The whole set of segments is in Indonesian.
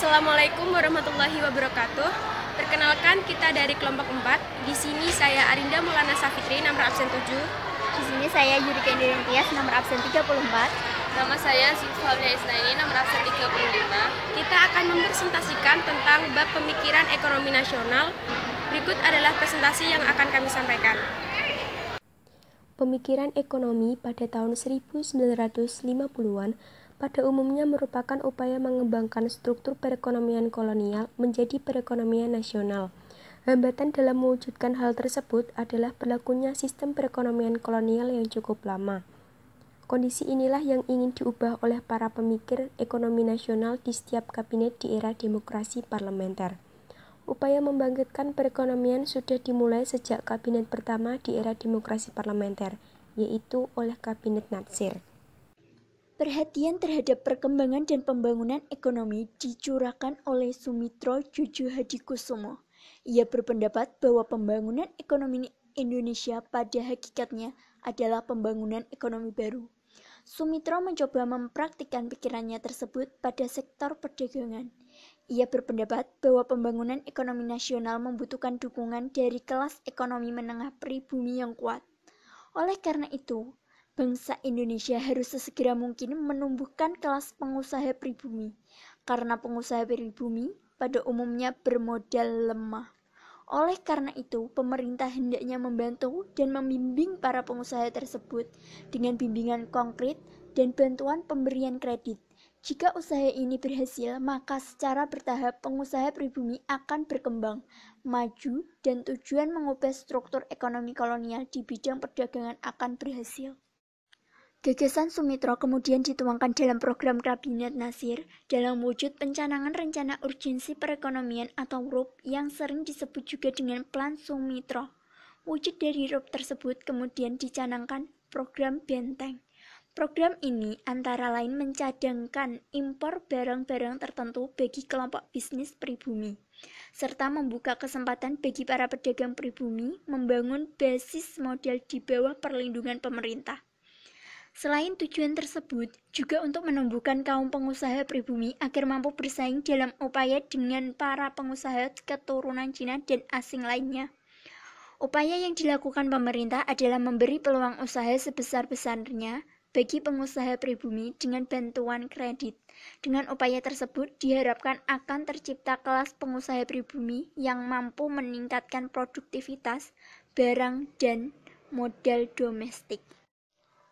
Assalamualaikum warahmatullahi wabarakatuh. Perkenalkan, kita dari kelompok 4. Di sini saya Arinda Maulana Safitri, nomor absen 7. Di sini saya Yurika Indriantias, nomor absen 34. Nama saya Sifalnya Isnaini, nomor absen 35. Kita akan mempresentasikan tentang bab pemikiran ekonomi nasional. Berikut adalah presentasi yang akan kami sampaikan. Pemikiran ekonomi pada tahun 1950-an pada umumnya merupakan upaya mengembangkan struktur perekonomian kolonial menjadi perekonomian nasional. Hambatan dalam mewujudkan hal tersebut adalah berlakunya sistem perekonomian kolonial yang cukup lama. Kondisi inilah yang ingin diubah oleh para pemikir ekonomi nasional di setiap kabinet di era demokrasi parlementer. Upaya membangkitkan perekonomian sudah dimulai sejak kabinet pertama di era demokrasi parlementer, yaitu oleh Kabinet Natsir. Perhatian terhadap perkembangan dan pembangunan ekonomi dicurahkan oleh Sumitro Djudjuhadikusumo. Ia berpendapat bahwa pembangunan ekonomi Indonesia pada hakikatnya adalah pembangunan ekonomi baru. Sumitro mencoba mempraktikkan pikirannya tersebut pada sektor perdagangan. Ia berpendapat bahwa pembangunan ekonomi nasional membutuhkan dukungan dari kelas ekonomi menengah pribumi yang kuat. Oleh karena itu, bangsa Indonesia harus sesegera mungkin menumbuhkan kelas pengusaha pribumi, karena pengusaha pribumi pada umumnya bermodal lemah. Oleh karena itu, pemerintah hendaknya membantu dan membimbing para pengusaha tersebut dengan bimbingan konkret dan bantuan pemberian kredit. Jika usaha ini berhasil, maka secara bertahap pengusaha pribumi akan berkembang, maju, dan tujuan mengubah struktur ekonomi kolonial di bidang perdagangan akan berhasil. Gagasan Sumitro kemudian dituangkan dalam program Kabinet Natsir dalam wujud pencanangan rencana urgensi perekonomian atau RUP yang sering disebut juga dengan Plan Sumitro. Wujud dari RUP tersebut kemudian dicanangkan program Benteng. Program ini antara lain mencadangkan impor barang-barang tertentu bagi kelompok bisnis pribumi, serta membuka kesempatan bagi para pedagang pribumi membangun basis modal di bawah perlindungan pemerintah. Selain tujuan tersebut, juga untuk menumbuhkan kaum pengusaha pribumi agar mampu bersaing dalam upaya dengan para pengusaha keturunan Cina dan asing lainnya. Upaya yang dilakukan pemerintah adalah memberi peluang usaha sebesar-besarnya bagi pengusaha pribumi dengan bantuan kredit. Dengan upaya tersebut diharapkan akan tercipta kelas pengusaha pribumi yang mampu meningkatkan produktivitas barang dan modal domestik.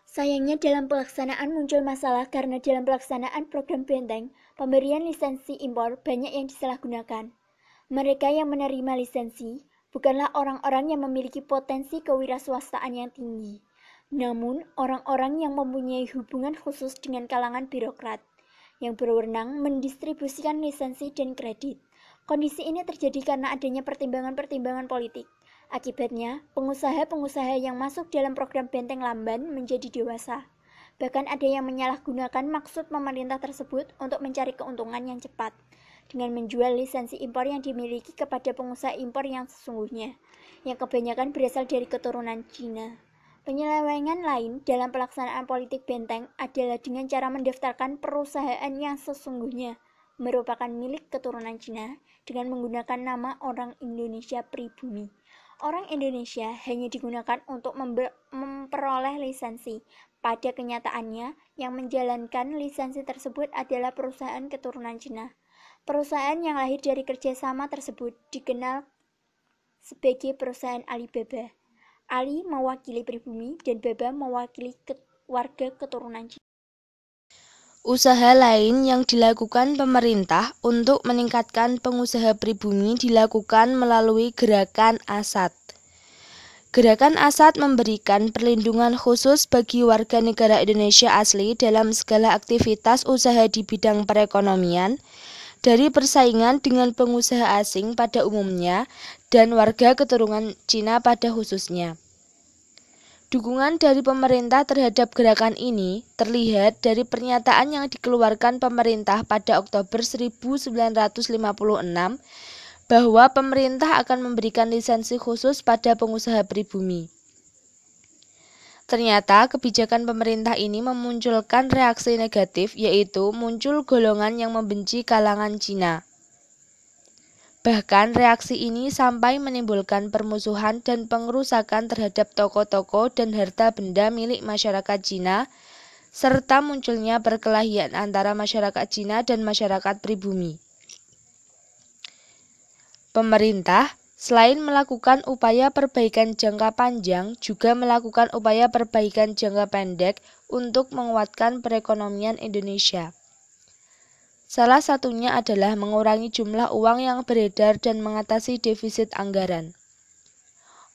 Sayangnya dalam pelaksanaan muncul masalah karena dalam pelaksanaan program Benteng, pemberian lisensi impor banyak yang disalahgunakan. Mereka yang menerima lisensi bukanlah orang-orang yang memiliki potensi kewirausahaan yang tinggi, namun orang-orang yang mempunyai hubungan khusus dengan kalangan birokrat yang berwenang mendistribusikan lisensi dan kredit. Kondisi ini terjadi karena adanya pertimbangan-pertimbangan politik. Akibatnya, pengusaha-pengusaha yang masuk dalam program Benteng lamban menjadi dewasa. Bahkan ada yang menyalahgunakan maksud pemerintah tersebut untuk mencari keuntungan yang cepat, dengan menjual lisensi impor yang dimiliki kepada pengusaha impor yang sesungguhnya, yang kebanyakan berasal dari keturunan Cina. Penyelewengan lain dalam pelaksanaan politik Benteng adalah dengan cara mendaftarkan perusahaan yang sesungguhnya merupakan milik keturunan Cina dengan menggunakan nama orang Indonesia pribumi. Orang Indonesia hanya digunakan untuk memperoleh lisensi. Pada kenyataannya, yang menjalankan lisensi tersebut adalah perusahaan keturunan Cina. Perusahaan yang lahir dari kerjasama tersebut dikenal sebagai perusahaan Alibaba. Ali mewakili pribumi dan Baba mewakili warga keturunan Cina. Usaha lain yang dilakukan pemerintah untuk meningkatkan pengusaha pribumi dilakukan melalui Gerakan Asat. Gerakan Asat memberikan perlindungan khusus bagi warga negara Indonesia asli dalam segala aktivitas usaha di bidang perekonomian, dari persaingan dengan pengusaha asing pada umumnya dan warga keturunan Cina pada khususnya. Dukungan dari pemerintah terhadap gerakan ini terlihat dari pernyataan yang dikeluarkan pemerintah pada Oktober 1956 bahwa pemerintah akan memberikan lisensi khusus pada pengusaha pribumi. Ternyata kebijakan pemerintah ini memunculkan reaksi negatif, yaitu muncul golongan yang membenci kalangan Cina. Bahkan reaksi ini sampai menimbulkan permusuhan dan pengerusakan terhadap toko-toko dan harta benda milik masyarakat Cina, serta munculnya perkelahian antara masyarakat Cina dan masyarakat pribumi. Pemerintah selain melakukan upaya perbaikan jangka panjang, juga melakukan upaya perbaikan jangka pendek untuk menguatkan perekonomian Indonesia. Salah satunya adalah mengurangi jumlah uang yang beredar dan mengatasi defisit anggaran.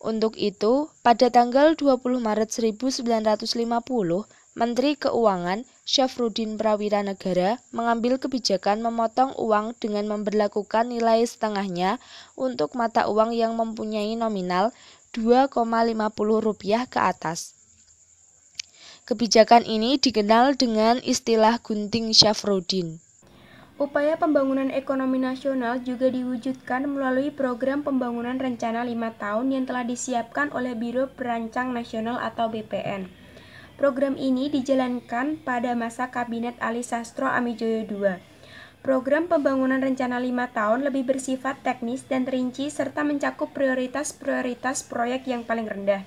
Untuk itu, pada tanggal 20 Maret 1950, Menteri Keuangan Syafruddin Prawira Negara mengambil kebijakan memotong uang dengan memberlakukan nilai setengahnya untuk mata uang yang mempunyai nominal Rp2,50 ke atas. Kebijakan ini dikenal dengan istilah gunting Syafruddin. Upaya pembangunan ekonomi nasional juga diwujudkan melalui program pembangunan rencana 5 tahun yang telah disiapkan oleh Biro Perancang Nasional atau BPN. Program ini dijalankan pada masa Kabinet Ali Sastro Amijoyo II. Program pembangunan rencana 5 tahun lebih bersifat teknis dan rinci serta mencakup prioritas-prioritas proyek yang paling rendah.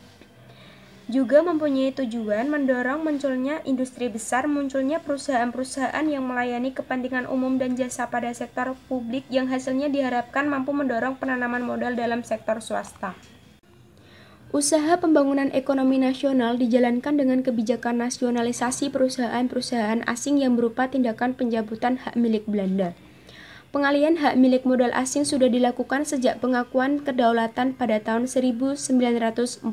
Juga mempunyai tujuan mendorong munculnya industri besar, munculnya perusahaan-perusahaan yang melayani kepentingan umum dan jasa pada sektor publik yang hasilnya diharapkan mampu mendorong penanaman modal dalam sektor swasta. Usaha pembangunan ekonomi nasional dijalankan dengan kebijakan nasionalisasi perusahaan-perusahaan asing yang berupa tindakan pencabutan hak milik Belanda. Pengalihan hak milik modal asing sudah dilakukan sejak pengakuan kedaulatan pada tahun 1949.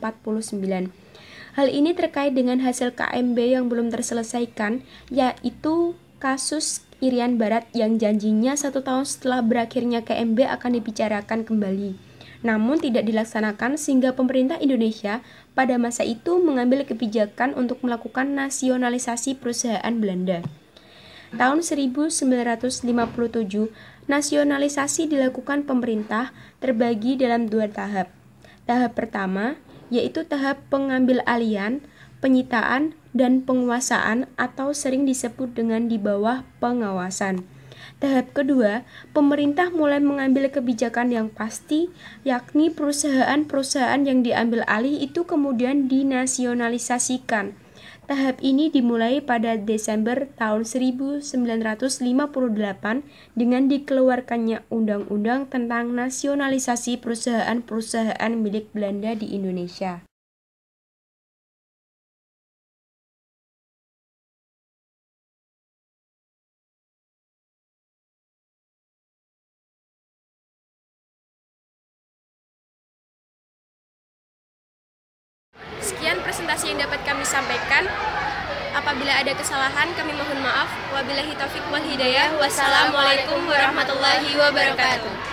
Hal ini terkait dengan hasil KMB yang belum terselesaikan, yaitu kasus Irian Barat yang janjinya 1 tahun setelah berakhirnya KMB akan dibicarakan kembali. Namun tidak dilaksanakan sehingga pemerintah Indonesia pada masa itu mengambil kebijakan untuk melakukan nasionalisasi perusahaan Belanda. Tahun 1957, nasionalisasi dilakukan pemerintah terbagi dalam 2 tahap. Tahap pertama, yaitu tahap pengambil alihan, penyitaan, dan penguasaan atau sering disebut dengan di bawah pengawasan. Tahap kedua, pemerintah mulai mengambil kebijakan yang pasti, yakni perusahaan-perusahaan yang diambil alih itu kemudian dinasionalisasikan. Tahap ini dimulai pada Desember tahun 1958 dengan dikeluarkannya Undang-Undang tentang Nasionalisasi Perusahaan-Perusahaan milik Belanda di Indonesia. Sekian presentasi yang dapat kami sampaikan. Apabila ada kesalahan, kami mohon maaf. Wabillahi taufiq wal hidayah. Wassalamualaikum warahmatullahi wabarakatuh.